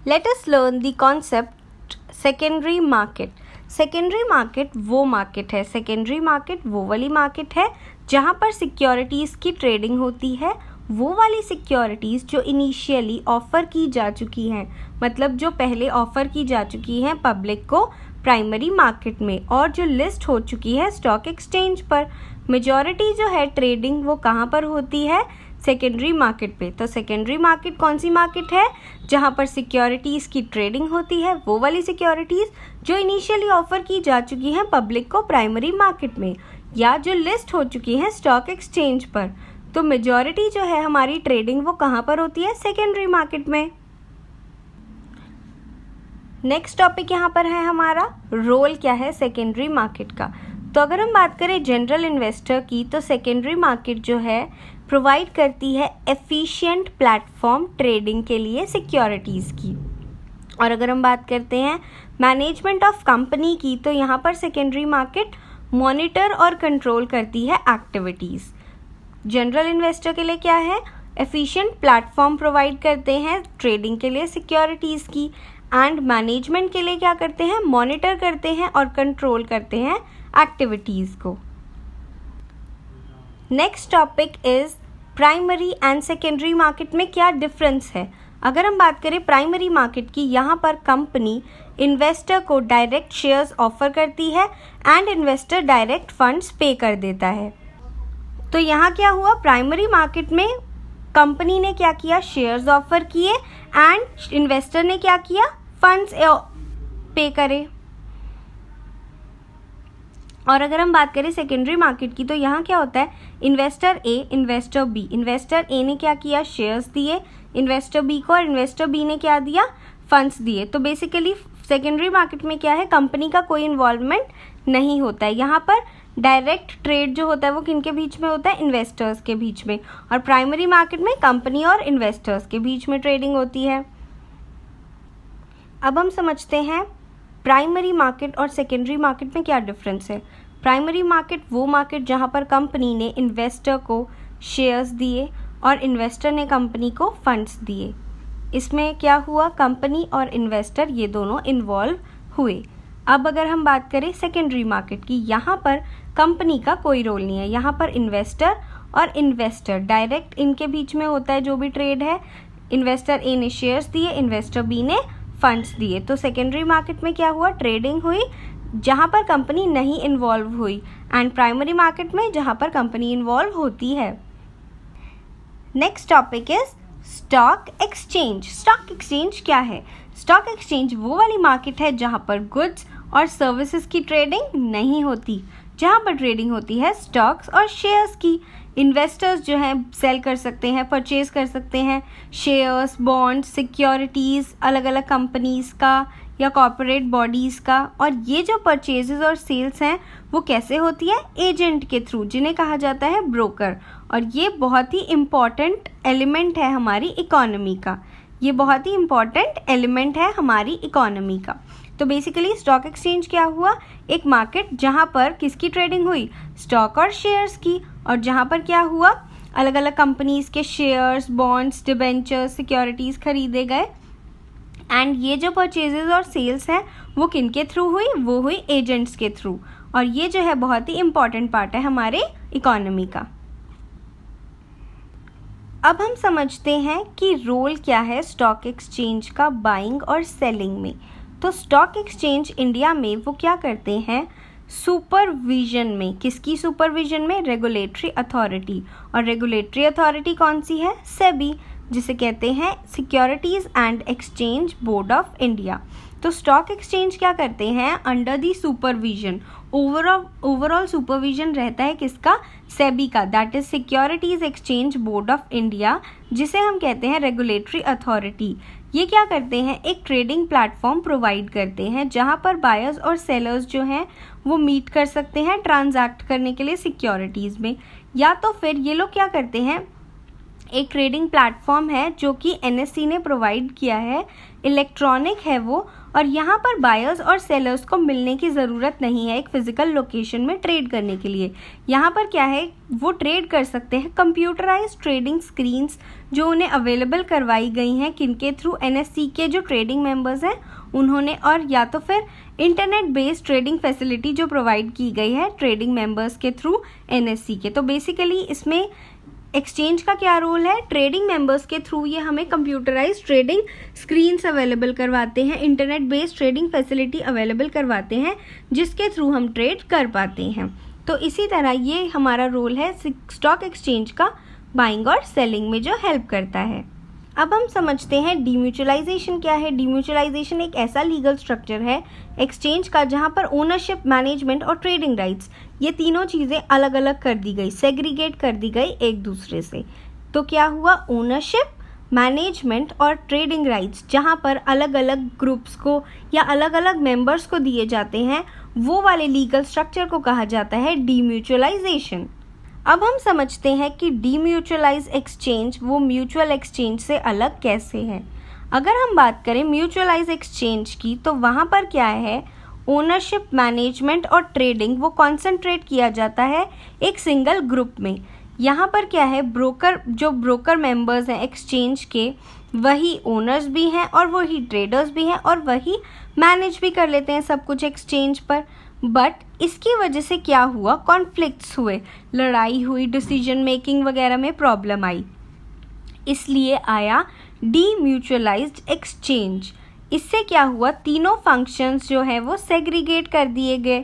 Let us learn the concept secondary market. Secondary market वो market है, secondary market वो वाली मार्केट है जहाँ पर सिक्योरिटीज़ की ट्रेडिंग होती है। वो वाली सिक्योरिटीज़ जो इनिशियली ऑफ़र की जा चुकी हैं, मतलब जो पहले ऑफ़र की जा चुकी हैं पब्लिक को प्राइमरी मार्केट में और जो लिस्ट हो चुकी है स्टॉक एक्सचेंज पर। मेजॉरिटी जो है ट्रेडिंग वो कहाँ पर होती है? सेकेंडरी मार्केट पे। तो सेकेंडरी मार्केट कौन सी मार्केट है? जहाँ पर सिक्योरिटीज़ की ट्रेडिंग होती है, वो वाली सिक्योरिटीज़ जो इनिशियली ऑफ़र की जा चुकी हैं पब्लिक को प्राइमरी मार्केट में या जो लिस्ट हो चुकी हैं स्टॉक एक्सचेंज पर। तो मेजॉरिटी जो है हमारी ट्रेडिंग वो कहाँ पर होती है? सेकेंडरी मार्केट में। नेक्स्ट टॉपिक यहाँ पर है हमारा रोल क्या है सेकेंडरी मार्केट का। तो अगर हम बात करें जनरल इन्वेस्टर की, तो सेकेंडरी मार्केट जो है प्रोवाइड करती है एफिशिएंट प्लेटफॉर्म ट्रेडिंग के लिए सिक्योरिटीज़ की। और अगर हम बात करते हैं मैनेजमेंट ऑफ कंपनी की, तो यहाँ पर सेकेंडरी मार्केट मॉनिटर और कंट्रोल करती है एक्टिविटीज़। जनरल इन्वेस्टर के लिए क्या है? एफिशिएंट प्लेटफॉर्म प्रोवाइड करते हैं ट्रेडिंग के लिए सिक्योरिटीज़ की। एंड मैनेजमेंट के लिए क्या करते हैं? मॉनिटर करते हैं और कंट्रोल करते हैं एक्टिविटीज़ को। Next topic is primary and secondary market में क्या डिफरेंस है। अगर हम बात करें प्राइमरी मार्केट की, यहाँ पर कंपनी इन्वेस्टर को डायरेक्ट शेयर्स ऑफर करती है एंड इन्वेस्टर डायरेक्ट फंड्स पे कर देता है। तो यहाँ क्या हुआ? प्राइमरी मार्केट में कंपनी ने क्या किया? शेयर्स ऑफर किए एंड इन्वेस्टर ने क्या किया? फंड्स पे करे। और अगर हम बात करें सेकेंडरी मार्केट की, तो यहाँ क्या होता है? इन्वेस्टर ए, इन्वेस्टर बी। इन्वेस्टर ए ने क्या किया? शेयर्स दिए इन्वेस्टर बी को और इन्वेस्टर बी ने क्या दिया? फंड्स दिए। तो बेसिकली सेकेंडरी मार्केट में क्या है? कंपनी का कोई इन्वॉल्वमेंट नहीं होता है। यहाँ पर डायरेक्ट ट्रेड जो होता है वो किन के बीच में होता है? इन्वेस्टर्स के बीच में। और प्राइमरी मार्केट में कंपनी और इन्वेस्टर्स के बीच में ट्रेडिंग होती है। अब हम समझते हैं प्राइमरी मार्केट और सेकेंडरी मार्केट में क्या डिफरेंस है। प्राइमरी मार्केट वो मार्केट जहाँ पर कंपनी ने इन्वेस्टर को शेयर्स दिए और इन्वेस्टर ने कंपनी को फंड्स दिए। इसमें क्या हुआ? कंपनी और इन्वेस्टर ये दोनों इन्वॉल्व हुए। अब अगर हम बात करें सेकेंडरी मार्केट की, यहाँ पर कंपनी का कोई रोल नहीं है। यहाँ पर इन्वेस्टर और इन्वेस्टर डायरेक्ट इनके बीच में होता है जो भी ट्रेड है। इन्वेस्टर ए ने शेयर्स दिए, इन्वेस्टर बी ने फंड्स दिए। तो सेकेंडरी मार्केट में क्या हुआ? ट्रेडिंग हुई जहाँ पर कंपनी नहीं इन्वॉल्व हुई एंड प्राइमरी मार्केट में जहाँ पर कंपनी इन्वॉल्व होती है। Next topic is stock exchange. Stock exchange क्या है? स्टॉक एक्सचेंज वो वाली मार्केट है जहाँ पर गुड्स और सर्विसेज की ट्रेडिंग नहीं होती, जहाँ पर ट्रेडिंग होती है स्टॉक्स और शेयर्स की। इन्वेस्टर्स जो हैं सेल कर सकते हैं, परचेज कर सकते हैं शेयर्स, बॉन्ड्स, सिक्योरिटीज़ अलग अलग कंपनीज़ का या कॉर्पोरेट बॉडीज़ का। और ये जो परचेजेस और सेल्स हैं वो कैसे होती है? एजेंट के थ्रू, जिन्हें कहा जाता है ब्रोकर। और ये बहुत ही इम्पॉर्टेंट एलिमेंट है हमारी इकोनॉमी का। ये बहुत ही इम्पॉर्टेंट एलिमेंट है हमारी इकोनॉमी का। तो बेसिकली स्टॉक एक्सचेंज क्या हुआ? एक मार्केट जहाँ पर किसकी ट्रेडिंग हुई? स्टॉक और शेयर्स की। और जहाँ पर क्या हुआ? अलग अलग कंपनीज़ के शेयर्स, बॉन्ड्स, डिबेंचर्स, सिक्योरिटीज़ खरीदे गए। एंड ये जो परचेजेस और सेल्स हैं वो किन के थ्रू हुई? वो हुई एजेंट्स के थ्रू। और ये जो है बहुत ही इम्पॉर्टेंट पार्ट है हमारे इकोनॉमी का। अब हम समझते हैं कि रोल क्या है स्टॉक एक्सचेंज का बाइंग और सेलिंग में। तो स्टॉक एक्सचेंज इंडिया में वो क्या करते हैं? सुपरविजन में। किसकी सुपरविजन में? Regulatory authority. और रेगुलेटरी अथॉरिटी कौन सी है? सेबी, जिसे कहते हैं securities and exchange board of India. तो स्टॉक एक्सचेंज क्या करते हैं? Under the supervision, overall supervision रहता है किसका? सेबी का, that is securities exchange board of India, जिसे हम कहते हैं रेगुलेटरी अथॉरिटी। ये क्या करते हैं? एक ट्रेडिंग प्लेटफॉर्म प्रोवाइड करते हैं जहाँ पर बायर्स और सेलर्स जो हैं वो मीट कर सकते हैं ट्रांजैक्ट करने के लिए सिक्योरिटीज़ में। या तो फिर ये लोग क्या करते हैं? एक ट्रेडिंग प्लेटफॉर्म है जो कि NSE ने प्रोवाइड किया है, इलेक्ट्रॉनिक है वो, और यहाँ पर बायर्स और सेलर्स को मिलने की ज़रूरत नहीं है एक फ़िज़िकल लोकेशन में ट्रेड करने के लिए। यहाँ पर क्या है, वो ट्रेड कर सकते हैं कंप्यूटराइज ट्रेडिंग स्क्रीन्स जो उन्हें अवेलेबल करवाई गई हैं किनके थ्रू, NSE के जो ट्रेडिंग मेंबर्स हैं उन्होंने, और या तो फिर इंटरनेट बेस्ड ट्रेडिंग फैसिलिटी जो प्रोवाइड की गई है ट्रेडिंग मेंबर्स के थ्रू NSE के। तो बेसिकली इसमें एक्सचेंज का क्या रोल है, ट्रेडिंग मेंबर्स के थ्रू ये हमें कंप्यूटराइज ट्रेडिंग स्क्रीन्स अवेलेबल करवाते हैं, internet based trading facility available करवाते हैं जिसके थ्रू हम ट्रेड कर पाते हैं। तो इसी तरह ये हमारा रोल है स्टॉक एक्सचेंज का बाइंग और सेलिंग में जो हेल्प करता है। अब हम समझते हैं डीम्यूचुअलाइजेशन क्या है। डीम्यूचुअलाइजेशन एक ऐसा लीगल स्ट्रक्चर है एक्सचेंज का जहां पर ओनरशिप, मैनेजमेंट और ट्रेडिंग राइट्स ये तीनों चीज़ें अलग अलग कर दी गई, सेग्रीगेट कर दी गई एक दूसरे से। तो क्या हुआ, ओनरशिप, मैनेजमेंट और ट्रेडिंग राइट्स जहां पर अलग अलग ग्रुप्स को या अलग अलग मेंबर्स को दिए जाते हैं, वो वाले लीगल स्ट्रक्चर को कहा जाता है डीम्यूचुअलाइजेशन। अब हम समझते हैं कि डीम्यूचुअलाइज एक्सचेंज वो म्यूचुअल एक्सचेंज से अलग कैसे है। अगर हम बात करें म्यूचुअलाइज एक्सचेंज की, तो वहाँ पर क्या है, ओनरशिप, मैनेजमेंट और ट्रेडिंग वो कॉन्सेंट्रेट किया जाता है एक सिंगल ग्रुप में। यहाँ पर क्या है, ब्रोकर मेंबर्स हैं एक्सचेंज के, वही ओनर्स भी हैं और वही ट्रेडर्स भी हैं और वही मैनेज भी कर लेते हैं सब कुछ एक्सचेंज पर। बट इसकी वजह से क्या हुआ, कॉन्फ्लिक्ट्स हुए, लड़ाई हुई, डिसीजन मेकिंग वगैरह में प्रॉब्लम आई, इसलिए आया डीम्यूचुअलाइज्ड एक्सचेंज। इससे क्या हुआ, तीनों फंक्शंस जो है वो सेग्रीगेट कर दिए गए,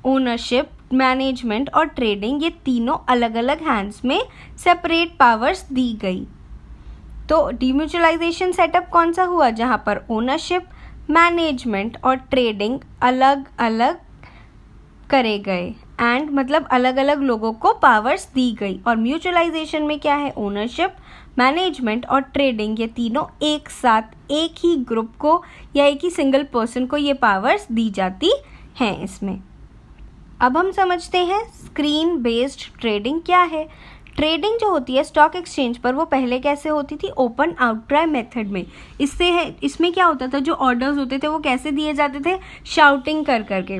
ओनरशिप, मैनेजमेंट और ट्रेडिंग ये तीनों अलग अलग हैंड्स में सेपरेट पावर्स दी गई। तो डीम्यूचुअलाइजेशन सेटअप कौन सा हुआ, जहाँ पर ओनरशिप, मैनेजमेंट और ट्रेडिंग अलग अलग करे गए, एंड मतलब अलग अलग लोगों को पावर्स दी गई। और म्यूचुअलाइजेशन में क्या है, ओनरशिप, मैनेजमेंट और ट्रेडिंग ये तीनों एक साथ एक ही ग्रुप को या एक ही सिंगल पर्सन को ये पावर्स दी जाती हैं इसमें। अब हम समझते हैं स्क्रीन बेस्ड ट्रेडिंग क्या है। ट्रेडिंग जो होती है स्टॉक एक्सचेंज पर वो पहले कैसे होती थी, ओपन आउटक्राई मेथड में। इसमें क्या होता था, जो ऑर्डर्स होते थे वो कैसे दिए जाते थे, शाउटिंग कर करके।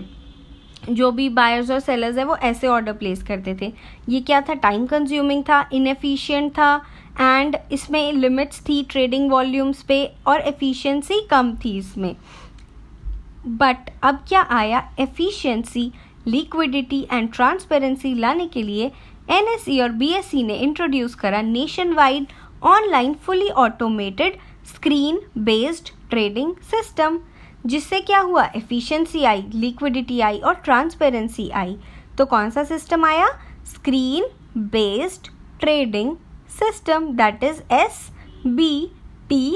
जो भी बायर्स और सेलर्स है वो ऐसे ऑर्डर प्लेस करते थे। ये क्या था, टाइम कंज्यूमिंग था, इनएफिशिएंट था, एंड इसमें लिमिट्स थी ट्रेडिंग वॉल्यूम्स पे और एफिशिएंसी कम थी इसमें। बट अब क्या आया, एफिशिएंसी, लिक्विडिटी एंड ट्रांसपेरेंसी लाने के लिए NSE और BSE ने इंट्रोड्यूस करा nation wide online fully automated screen based trading system, जिससे क्या हुआ, एफिशिएंसी आई, लिक्विडिटी आई और ट्रांसपेरेंसी आई। तो कौन सा सिस्टम आया, screen based trading system, that is SBTS।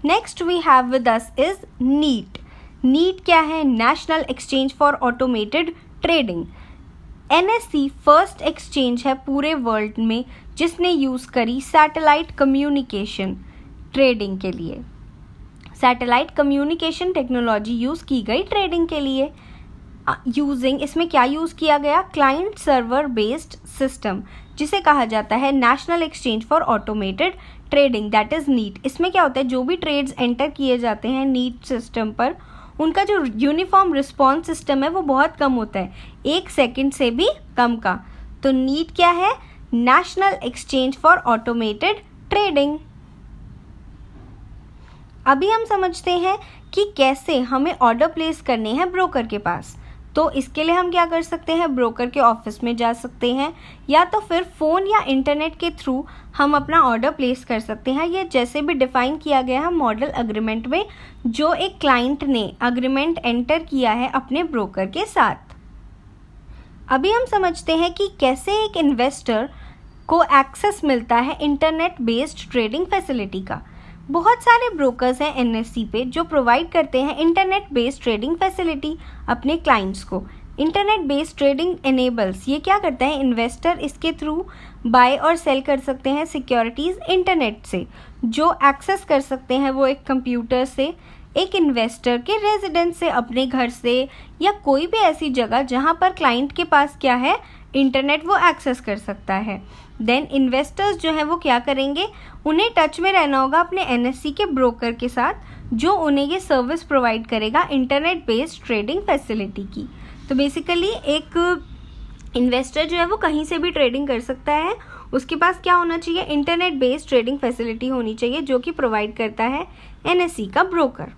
Next we have with us is NEAT. NEAT क्या है, national exchange for automated trading. NSE first exchange है पूरे वर्ल्ड में जिसने यूज़ करी सैटेलाइट कम्युनिकेशन ट्रेडिंग के लिए। सैटेलाइट कम्युनिकेशन टेक्नोलॉजी यूज़ की गई ट्रेडिंग के लिए। इसमें क्या यूज़ किया गया, क्लाइंट सर्वर बेस्ड सिस्टम, जिसे कहा जाता है national exchange for automated trading, that is NEAT. इसमें क्या होता है, जो भी ट्रेड्स एंटर किए जाते हैं नीट सिस्टम पर, उनका जो यूनिफॉर्म रिस्पॉन्स सिस्टम है वो बहुत कम होता है, 1 सेकंड से भी कम का। तो नीट क्या है, national exchange for automated trading. अभी हम समझते हैं कि कैसे हमें ऑर्डर प्लेस करने हैं ब्रोकर के पास। तो इसके लिए हम क्या कर सकते हैं, ब्रोकर के ऑफिस में जा सकते हैं या तो फिर फ़ोन या इंटरनेट के थ्रू हम अपना ऑर्डर प्लेस कर सकते हैं। ये जैसे भी डिफ़ाइन किया गया है मॉडल अग्रीमेंट में, जो एक क्लाइंट ने अग्रीमेंट एंटर किया है अपने ब्रोकर के साथ। अभी हम समझते हैं कि कैसे एक इन्वेस्टर को एक्सेस मिलता है इंटरनेट बेस्ड ट्रेडिंग फैसिलिटी का। बहुत सारे ब्रोकर्स हैं NSE पे जो प्रोवाइड करते हैं इंटरनेट बेस्ड ट्रेडिंग फैसिलिटी अपने क्लाइंट्स को। इंटरनेट बेस्ड ट्रेडिंग एनेबल्स, ये क्या करता है, इन्वेस्टर इसके थ्रू बाय और सेल कर सकते हैं सिक्योरिटीज़ इंटरनेट से। जो एक्सेस कर सकते हैं वो एक कंप्यूटर से, एक इन्वेस्टर के रेजिडेंस से, अपने घर से, या कोई भी ऐसी जगह जहां पर क्लाइंट के पास क्या है, इंटरनेट वो एक्सेस कर सकता है। देन इन्वेस्टर्स जो है वो क्या करेंगे, उन्हें टच में रहना होगा अपने NSE के ब्रोकर के साथ जो उन्हें ये सर्विस प्रोवाइड करेगा इंटरनेट बेस्ड ट्रेडिंग फैसिलिटी की। तो बेसिकली एक इन्वेस्टर जो है वो कहीं से भी ट्रेडिंग कर सकता है, उसके पास क्या होना चाहिए, इंटरनेट बेस्ड ट्रेडिंग फैसिलिटी होनी चाहिए जो कि प्रोवाइड करता है NSE का ब्रोकर।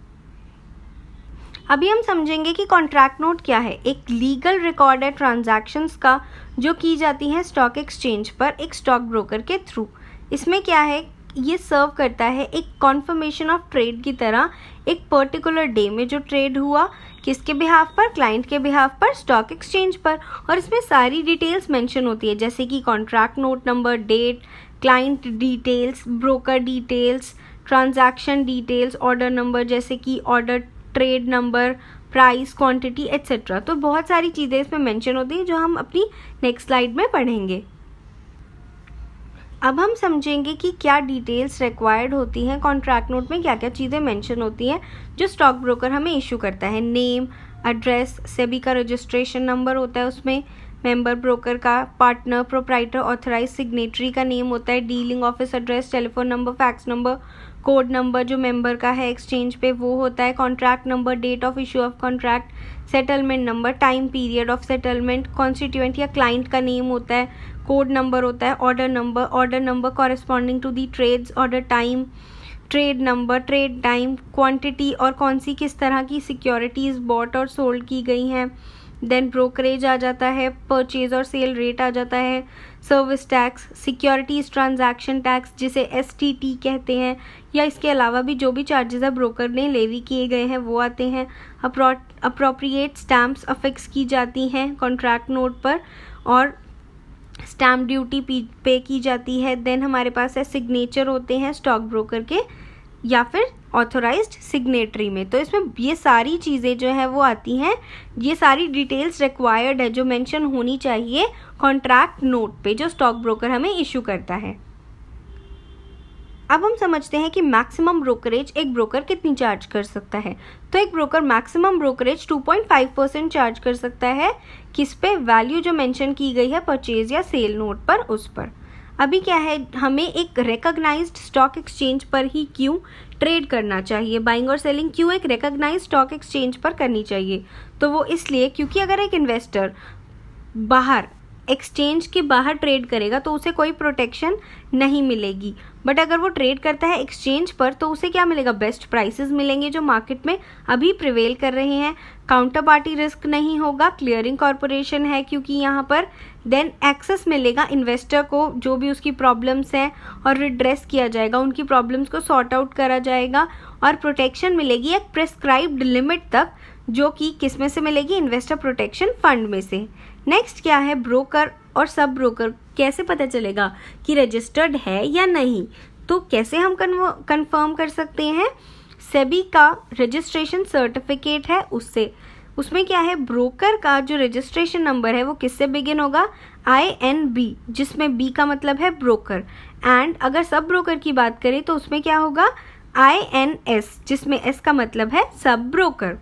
अभी हम समझेंगे कि कॉन्ट्रैक्ट नोट क्या है। एक लीगल रिकॉर्ड है ट्रांजैक्शंस का जो की जाती है स्टॉक एक्सचेंज पर एक स्टॉक ब्रोकर के थ्रू। इसमें क्या है, ये सर्व करता है एक कॉन्फर्मेशन ऑफ ट्रेड की तरह, एक पर्टिकुलर डे में जो ट्रेड हुआ, किसके बिहाफ पर, क्लाइंट के बिहाफ पर, स्टॉक एक्सचेंज पर, और इसमें सारी डिटेल्स मेंशन होती है जैसे कि contract note number, date, client details, broker details, transaction details, order number जैसे कि order trade number, price, quantity etcetera. तो बहुत सारी चीज़ें इसमें मेंशन होती हैं जो हम अपनी नेक्स्ट स्लाइड में पढ़ेंगे। अब हम समझेंगे कि क्या डिटेल्स रिक्वायर्ड होती हैं, कॉन्ट्रैक्ट नोट में क्या क्या चीज़ें मेंशन होती हैं जो स्टॉक ब्रोकर हमें इशू करता है। नेम, एड्रेस, सेबी का रजिस्ट्रेशन नंबर होता है उसमें, मेंबर ब्रोकर का, पार्टनर, प्रोप्राइटर, ऑथराइज सिग्नेटरी का नेम होता है, dealing office address, telephone number, fax number, code number जो मेंबर का है एक्सचेंज पे वो होता है, contract number, date of issue of contract, settlement number, time period of settlement, constituent या क्लाइंट का नेम होता है, कोड नंबर होता है, order number corresponding to the trades, order time, trade number, trade time, quantity और कौन सी किस तरह की सिक्योरिटीज़ बॉट और सोल्ड की गई हैं। देन ब्रोकरेज आ जाता है, परचेज और सेल रेट आ जाता है, service tax, securities transaction tax जिसे STT कहते हैं, या इसके अलावा भी जो भी चार्जेस है ब्रोकर ने लेवी किए गए हैं वो आते हैं। अप्रोप्रिएट स्टैम्प्स अफिक्स की जाती हैं कॉन्ट्रैक्ट नोट पर और स्टैम्प ड्यूटी पे की जाती है। देन हमारे पास है सिग्नेचर होते हैं स्टॉक ब्रोकर के या फिर ऑथोराइज्ड सिग्नेटरी में। तो इसमें ये सारी चीज़ें जो है वो आती हैं, ये सारी डिटेल्स रिक्वायर्ड है जो मेंशन होनी चाहिए कॉन्ट्रैक्ट नोट पे जो स्टॉक ब्रोकर हमें इशू करता है। अब हम समझते हैं कि मैक्सिमम ब्रोकरेज एक ब्रोकर कितनी चार्ज कर सकता है। तो एक ब्रोकर मैक्सिमम ब्रोकरेज 2.5% चार्ज कर सकता है, किस पे, वैल्यू जो मेंशन की गई है परचेज या सेल नोट पर, उस पर। अभी क्या है, हमें एक रिकॉग्नाइज्ड स्टॉक एक्सचेंज पर ही क्यों ट्रेड करना चाहिए, बाइंग और सेलिंग क्यों एक रिकॉग्नाइज्ड स्टॉक एक्सचेंज पर करनी चाहिए। तो वो इसलिए क्योंकि अगर एक इन्वेस्टर बाहर एक्सचेंज के बाहर ट्रेड करेगा तो उसे कोई प्रोटेक्शन नहीं मिलेगी, बट अगर वो ट्रेड करता है एक्सचेंज पर तो उसे क्या मिलेगा, बेस्ट प्राइसेस मिलेंगे जो मार्केट में अभी प्रिवेल कर रहे हैं, काउंटर पार्टी रिस्क नहीं होगा, क्लियरिंग कॉरपोरेशन है क्योंकि यहाँ पर, देन एक्सेस मिलेगा इन्वेस्टर को जो भी उसकी प्रॉब्लम्स हैं और रिड्रेस किया जाएगा, उनकी प्रॉब्लम्स को सॉर्ट आउट करा जाएगा, और प्रोटेक्शन मिलेगी एक प्रिस्क्राइब्ड लिमिट तक जो कि किस में से मिलेगी, इन्वेस्टर प्रोटेक्शन फंड में से। नेक्स्ट क्या है, ब्रोकर और सब ब्रोकर कैसे पता चलेगा कि रजिस्टर्ड है या नहीं। तो कैसे हम कंफर्म कर सकते हैं, सेबी का रजिस्ट्रेशन सर्टिफिकेट है उससे, उसमें क्या है, ब्रोकर का जो रजिस्ट्रेशन नंबर है वो किससे बिगिन होगा, INB, जिसमें B का मतलब है ब्रोकर, एंड अगर सब ब्रोकर की बात करें तो उसमें क्या होगा, INS, जिसमें S का मतलब है सब ब्रोकर।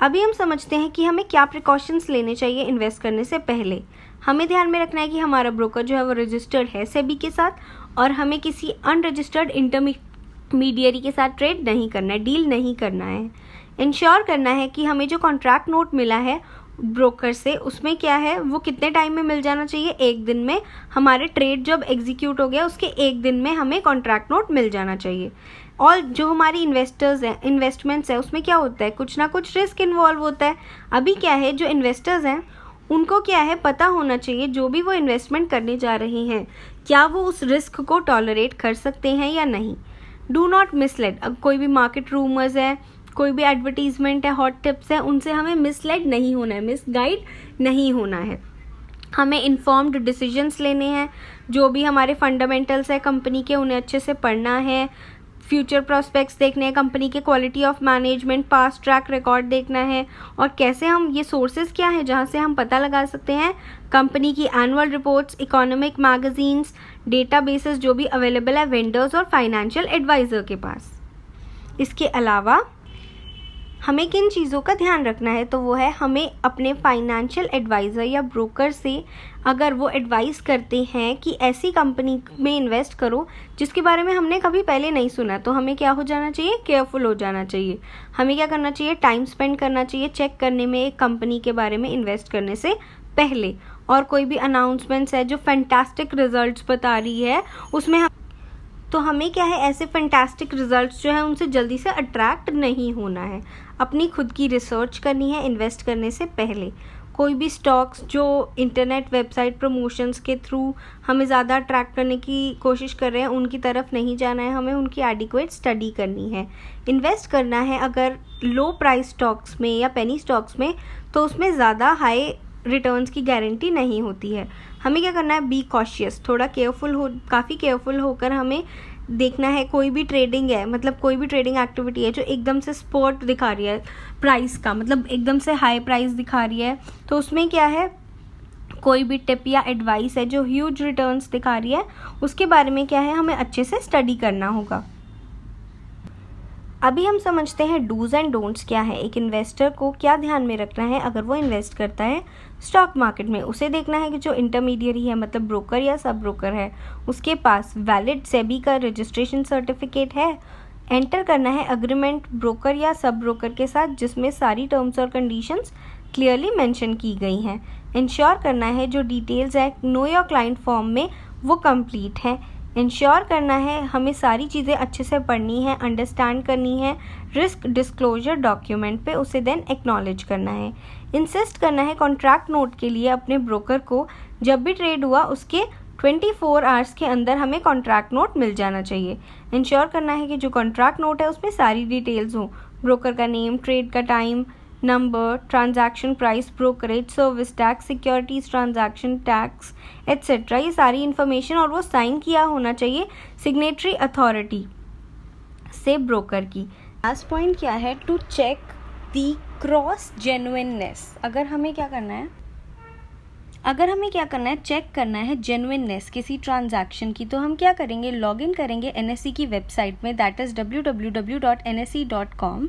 अभी हम समझते हैं कि हमें क्या प्रिकॉशंस लेने चाहिए इन्वेस्ट करने से पहले। हमें ध्यान में रखना है कि हमारा ब्रोकर जो है वो रजिस्टर्ड है सेबी के साथ, और हमें किसी अनरजिस्टर्ड इंटरमीडियरी के साथ ट्रेड नहीं करना है, डील नहीं करना है। इंश्योर करना है कि हमें जो कॉन्ट्रैक्ट नोट मिला है ब्रोकर से उसमें क्या है, वो कितने टाइम में मिल जाना चाहिए, 1 दिन में। हमारे ट्रेड जब एग्जीक्यूट हो गया उसके 1 दिन में हमें कॉन्ट्रैक्ट नोट मिल जाना चाहिए। और जो हमारी इन्वेस्टमेंट्स है उसमें क्या होता है, कुछ ना कुछ रिस्क इन्वॉल्व होता है। अभी क्या है, जो इन्वेस्टर्स हैं उनको क्या है, पता होना चाहिए जो भी वो इन्वेस्टमेंट करने जा रहे हैं क्या वो उस रिस्क को टॉलरेट कर सकते हैं या नहीं। डू नॉट मिसलेड, अब कोई भी मार्केट रूमर्स है, कोई भी एडवर्टीजमेंट है, हॉट टिप्स है, उनसे हमें मिसलेड नहीं होना है, मिसगाइड नहीं होना है। हमें इन्फॉर्म्ड डिसीजंस लेने हैं, जो भी हमारे फंडामेंटल्स है कंपनी के उन्हें अच्छे से पढ़ना है, फ्यूचर प्रोस्पेक्ट्स देखने हैं, कंपनी के quality of management, past track record देखना है, और कैसे हम, ये सोर्सेज क्या है जहाँ से हम पता लगा सकते हैं, कंपनी की annual reports, economic magazines, databases जो भी अवेलेबल है वेंडर्स और फाइनेंशियल एडवाइज़र के पास। इसके अलावा हमें किन चीज़ों का ध्यान रखना है, तो वो है हमें अपने फाइनेंशियल एडवाइज़र या ब्रोकर से अगर वो एडवाइस करते हैं कि ऐसी कंपनी में इन्वेस्ट करो जिसके बारे में हमने कभी पहले नहीं सुना, तो हमें क्या हो जाना चाहिए, केयरफुल हो जाना चाहिए। हमें क्या करना चाहिए, टाइम स्पेंड करना चाहिए चेक करने में एक कंपनी के बारे में इन्वेस्ट करने से पहले। और कोई भी अनाउंसमेंट्स है जो फैंटास्टिक रिजल्ट्स बता रही है उसमें तो हमें क्या है, ऐसे फैंटास्टिक रिजल्ट्स जो है उनसे जल्दी से अट्रैक्ट नहीं होना है। अपनी खुद की रिसर्च करनी है इन्वेस्ट करने से पहले। कोई भी स्टॉक्स जो इंटरनेट वेबसाइट प्रमोशंस के थ्रू हमें ज़्यादा अट्रैक्ट करने की कोशिश कर रहे हैं उनकी तरफ नहीं जाना है, हमें उनकी एडिक्वेट स्टडी करनी है। इन्वेस्ट करना है अगर लो प्राइस स्टॉक्स में या पेनी स्टॉक्स में, तो उसमें ज़्यादा हाई रिटर्न्स की गारंटी नहीं होती है। हमें क्या करना है, बी कॉशियस, थोड़ा काफ़ी केयरफुल होकर हमें देखना है। कोई भी ट्रेडिंग है, मतलब कोई भी ट्रेडिंग एक्टिविटी है जो एकदम से स्पोर्ट दिखा रही है प्राइस का, मतलब एकदम से हाई प्राइस दिखा रही है, तो उसमें क्या है, कोई भी टिप या एडवाइस है जो ह्यूज रिटर्न्स दिखा रही है उसके बारे में क्या है, हमें अच्छे से स्टडी करना होगा। अभी हम समझते हैं डूज एंड डोंट्स क्या है। एक इन्वेस्टर को क्या ध्यान में रखना है अगर वो इन्वेस्ट करता है स्टॉक मार्केट में। उसे देखना है कि जो इंटरमीडियरी है, मतलब ब्रोकर या सब ब्रोकर है, उसके पास वैलिड सेबी का रजिस्ट्रेशन सर्टिफिकेट है। एंटर करना है अग्रीमेंट ब्रोकर या सब ब्रोकर के साथ जिसमें सारी टर्म्स और कंडीशंस क्लियरली मेंशन की गई हैं। इंश्योर करना है जो डिटेल्स है नो योर क्लाइंट फॉर्म में वो कंप्लीट है। इंश्योर करना है हमें सारी चीज़ें अच्छे से पढ़नी है, अंडरस्टैंड करनी है। रिस्क डिस्क्लोजर डॉक्यूमेंट पे उसे देन एक्नॉलेज करना है। इंसिस्ट करना है कॉन्ट्रैक्ट नोट के लिए अपने ब्रोकर को जब भी ट्रेड हुआ उसके 24 आवर्स के अंदर हमें कॉन्ट्रैक्ट नोट मिल जाना चाहिए। इंश्योर करना है कि जो कॉन्ट्रैक्ट नोट है उसमें सारी डिटेल्स हो, ब्रोकर का नेम, ट्रेड का time, number, transaction price, brokerage, service tax, securities transaction tax etcetera, ये सारी इन्फॉर्मेशन, और वो साइन किया होना चाहिए सिग्नेटरी अथॉरिटी से ब्रोकर की। लास्ट पॉइंट क्या है, to check the cross genuineness. अगर हमें क्या करना है, चेक करना है जेन्युइननेस किसी ट्रांजैक्शन की, तो हम क्या करेंगे, लॉगिन करेंगे एनएसई की वेबसाइट में, दैट इज़ www.nse.com,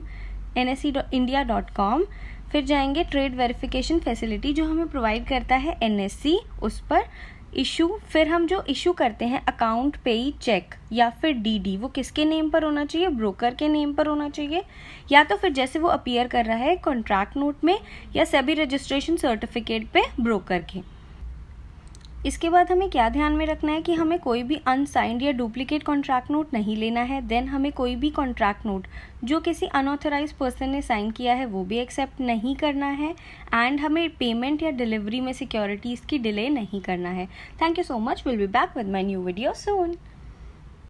nse.india.com। फिर जाएंगे ट्रेड वेरिफिकेशन फैसिलिटी जो हमें प्रोवाइड करता है एनएसई, उस पर इशू। फिर हम जो इशू करते हैं अकाउंट पेई चेक या फिर डीडी, वो किसके नेम पर होना चाहिए, ब्रोकर के नेम पर होना चाहिए, या तो फिर जैसे वो अपीयर कर रहा है कॉन्ट्रैक्ट नोट में या सेबी रजिस्ट्रेशन सर्टिफिकेट पे ब्रोकर के। इसके बाद हमें क्या ध्यान में रखना है कि हमें कोई भी अनसाइंड या डुप्लीकेट कॉन्ट्रैक्ट नोट नहीं लेना है। देन हमें कोई भी कॉन्ट्रैक्ट नोट जो किसी अनऑथराइज पर्सन ने साइन किया है वो भी एक्सेप्ट नहीं करना है। एंड हमें पेमेंट या डिलीवरी में सिक्योरिटीज़ की डिले नहीं करना है। Thank you so much, will be back with my new video soon.